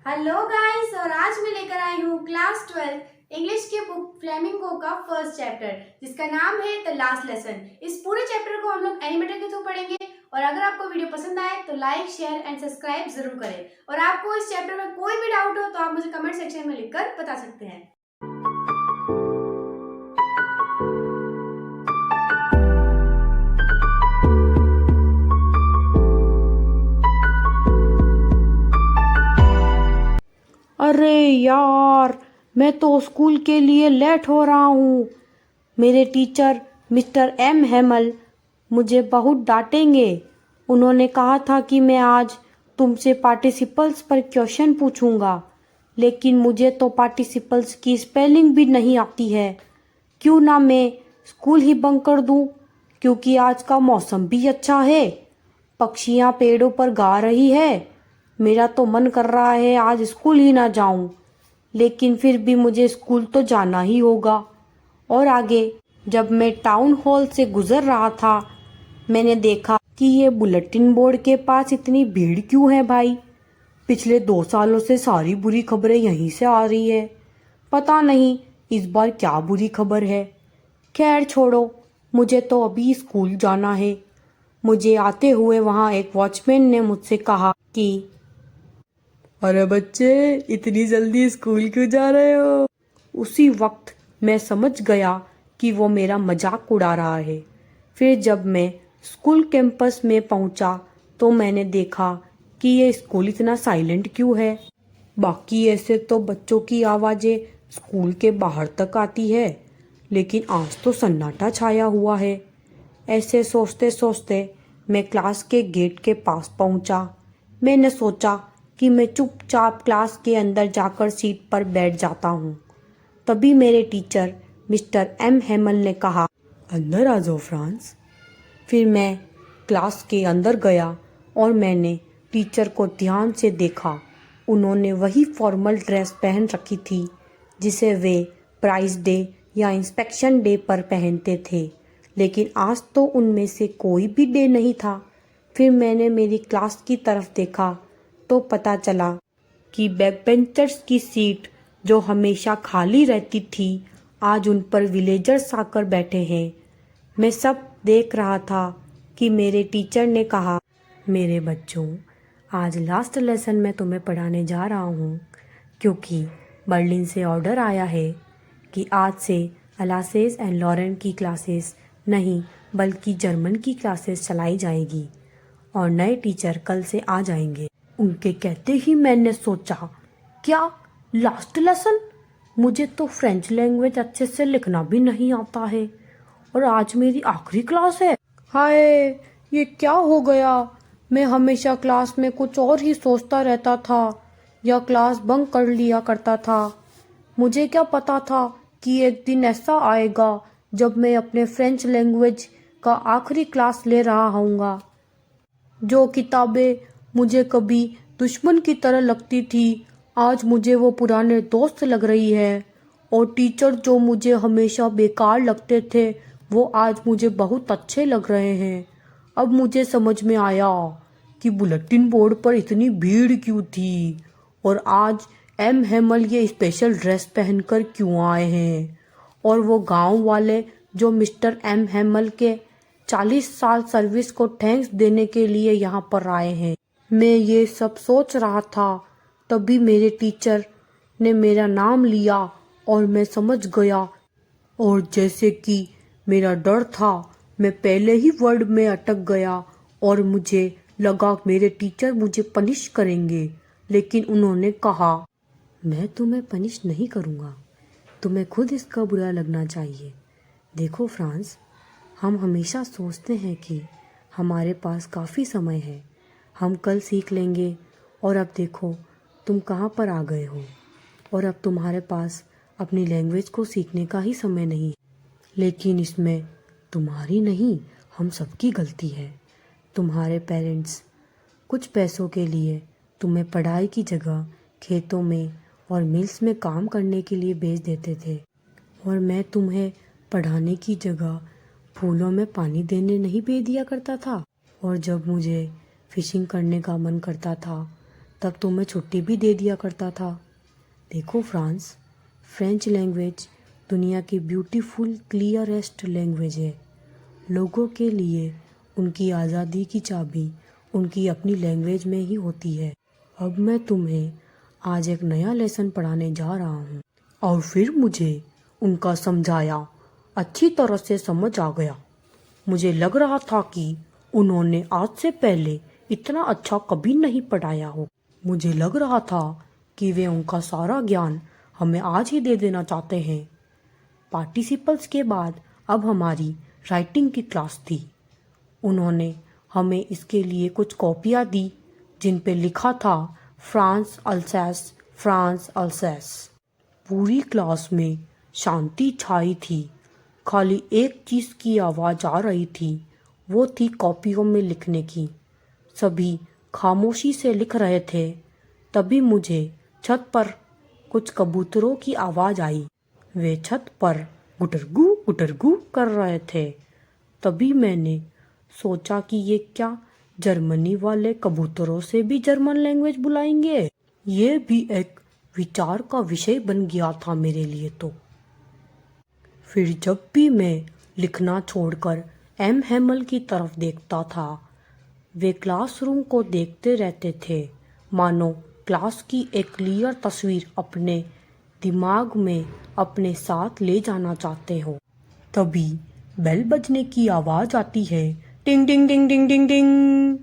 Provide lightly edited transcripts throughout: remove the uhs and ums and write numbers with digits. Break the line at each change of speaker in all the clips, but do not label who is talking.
Hello guys, और आज मैं लेकर आई हूँ क्लास 12 इंग्लिश की बुक फ्लेमिंगो का फर्स्ट चैप्टर जिसका नाम है द लास्ट लेसन। इस पूरे चैप्टर को हम लोग एनिमेटर के थ्रू पढ़ेंगे और अगर आपको वीडियो पसंद आए तो लाइक, शेयर एंड सब्सक्राइब जरूर करें। और आपको इस चैप्टर में कोई भी डाउट हो तो आप मुझे कमेंट सेक्शन में लिखकर बता सकते हैं।
अरे यार, मैं तो स्कूल के लिए लेट हो रहा हूँ। मेरे टीचर मिस्टर एम हेमल मुझे बहुत डांटेंगे। उन्होंने कहा था कि मैं आज तुमसे पार्टिसिपल्स पर क्वेश्चन पूछूंगा, लेकिन मुझे तो पार्टिसिपल्स की स्पेलिंग भी नहीं आती है। क्यों ना मैं स्कूल ही बंक कर दूं, क्योंकि आज का मौसम भी अच्छा है। पक्षियां पेड़ों पर गा रही है। मेरा तो मन कर रहा है आज स्कूल ही ना जाऊं, लेकिन फिर भी मुझे स्कूल तो जाना ही होगा। और आगे जब मैं टाउन हॉल से गुजर रहा था, मैंने देखा कि ये बुलेटिन बोर्ड के पास इतनी भीड़ क्यों है भाई। पिछले 2 सालों से सारी बुरी खबरें यहीं से आ रही है। पता नहीं इस बार क्या बुरी खबर है। खैर छोड़ो, मुझे तो अभी स्कूल जाना है। मुझे आते हुए वहाँ एक वॉचमैन ने मुझसे कहा कि अरे बच्चे, इतनी जल्दी स्कूल क्यों जा रहे हो। उसी वक्त मैं समझ गया कि वो मेरा मजाक उड़ा रहा है। फिर जब मैं स्कूल कैंपस में पहुंचा तो मैंने देखा कि ये स्कूल इतना साइलेंट क्यों है। बाकी ऐसे तो बच्चों की आवाज़ें स्कूल के बाहर तक आती है, लेकिन आज तो सन्नाटा छाया हुआ है। ऐसे सोचते सोचते मैं क्लास के गेट के पास पहुंचा। मैंने सोचा कि मैं चुपचाप क्लास के अंदर जाकर सीट पर बैठ जाता हूँ। तभी मेरे टीचर मिस्टर एम हेमल ने कहा, अंदर आ जाओ फ्रांस। फिर मैं क्लास के अंदर गया और मैंने टीचर को ध्यान से देखा। उन्होंने वही फॉर्मल ड्रेस पहन रखी थी जिसे वे प्राइज डे या इंस्पेक्शन डे पर पहनते थे, लेकिन आज तो उनमें से कोई भी डे नहीं था। फिर मैंने मेरी क्लास की तरफ देखा तो पता चला कि बैक बेंचर्स की सीट जो हमेशा खाली रहती थी, आज उन पर विलेजर्स आकर बैठे हैं। मैं सब देख रहा था कि मेरे टीचर ने कहा, मेरे बच्चों, आज लास्ट लेसन में तुम्हें पढ़ाने जा रहा हूँ, क्योंकि बर्लिन से ऑर्डर आया है कि आज से अलासेस एंड लॉरेन की क्लासेस नहीं बल्कि जर्मन की क्लासेस चलाई जाएगी और नए टीचर कल से आ जाएंगे। उनके कहते ही मैंने सोचा, क्या लास्ट लेसन? मुझे तो फ्रेंच लैंग्वेज अच्छे से लिखना भी नहीं आता है और आज मेरी आखिरी क्लास है। हाय, ये क्या हो गया। मैं हमेशा क्लास में कुछ और ही सोचता रहता था या क्लास बंक कर लिया करता था। मुझे क्या पता था कि एक दिन ऐसा आएगा जब मैं अपने फ्रेंच लैंग्वेज का आखिरी क्लास ले रहा हूँगा। जो किताबें मुझे कभी दुश्मन की तरह लगती थी, आज मुझे वो पुराने दोस्त लग रही है। और टीचर जो मुझे हमेशा बेकार लगते थे, वो आज मुझे बहुत अच्छे लग रहे हैं। अब मुझे समझ में आया कि बुलेटिन बोर्ड पर इतनी भीड़ क्यों थी और आज एम हेमल ये स्पेशल ड्रेस पहनकर क्यों आए हैं। और वो गांव वाले जो मिस्टर एम हेमल के 40 साल सर्विस को थैंक्स देने के लिए यहाँ पर आए हैं। मैं ये सब सोच रहा था, तभी मेरे टीचर ने मेरा नाम लिया और मैं समझ गया। और जैसे कि मेरा डर था, मैं पहले ही वर्ड में अटक गया और मुझे लगा मेरे टीचर मुझे पनिश करेंगे, लेकिन उन्होंने कहा, मैं तुम्हें पनिश नहीं करूँगा, तुम्हें खुद इसका बुरा लगना चाहिए। देखो फ्रांस, हम हमेशा सोचते हैं कि हमारे पास काफ़ी समय है, हम कल सीख लेंगे, और अब देखो तुम कहाँ पर आ गए हो और अब तुम्हारे पास अपनी लैंग्वेज को सीखने का ही समय नहीं। लेकिन इसमें तुम्हारी नहीं, हम सबकी गलती है। तुम्हारे पेरेंट्स कुछ पैसों के लिए तुम्हें पढ़ाई की जगह खेतों में और मिल्स में काम करने के लिए भेज देते थे, और मैं तुम्हें पढ़ाने की जगह फूलों में पानी देने नहीं भेज दिया करता था। और जब मुझे फिशिंग करने का मन करता था तब तो मैं छुट्टी भी दे दिया करता था। देखो फ्रांस, फ्रेंच लैंग्वेज दुनिया की ब्यूटीफुल क्लियरेस्ट लैंग्वेज है। लोगों के लिए उनकी आज़ादी की चाबी उनकी अपनी लैंग्वेज में ही होती है। अब मैं तुम्हें आज एक नया लेसन पढ़ाने जा रहा हूँ। और फिर मुझे उनका समझाया अच्छी तरह से समझ आ गया। मुझे लग रहा था कि उन्होंने आज से पहले इतना अच्छा कभी नहीं पढ़ाया हो। मुझे लग रहा था कि वे उनका सारा ज्ञान हमें आज ही दे देना चाहते हैं। पार्टिसिपल्स के बाद अब हमारी राइटिंग की क्लास थी। उन्होंने हमें इसके लिए कुछ कॉपियाँ दी जिन पे लिखा था फ्रांस अल्सैस, फ्रांस अल्सैस। पूरी क्लास में शांति छाई थी। खाली एक चीज़ की आवाज़ आ रही थी, वो थी कॉपियों में लिखने की। सभी खामोशी से लिख रहे थे। तभी मुझे छत पर कुछ कबूतरों की आवाज़ आई। वे छत पर गुटरगू कर रहे थे। तभी मैंने सोचा कि ये क्या जर्मनी वाले कबूतरों से भी जर्मन लैंग्वेज बुलाएंगे। ये भी एक विचार का विषय बन गया था मेरे लिए तो। फिर जब भी मैं लिखना छोड़कर एम हेमल की तरफ देखता था, वे क्लासरूम को देखते रहते थे, मानो क्लास की एक क्लियर तस्वीर अपने दिमाग में अपने साथ ले जाना चाहते हो। तभी बेल बजने की आवाज़ आती है, टिंग टिंग टिंग टिंग टिंग टिंग।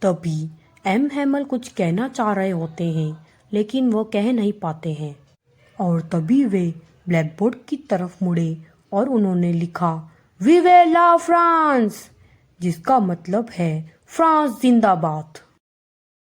तभी एम हेमल कुछ कहना चाह रहे होते हैं, लेकिन वो कह नहीं पाते हैं। और तभी वे ब्लैक बोर्ड की तरफ मुड़े और उन्होंने लिखा विवे ला फ्रांस, जिसका मतलब है फ्रांस जिंदाबाद।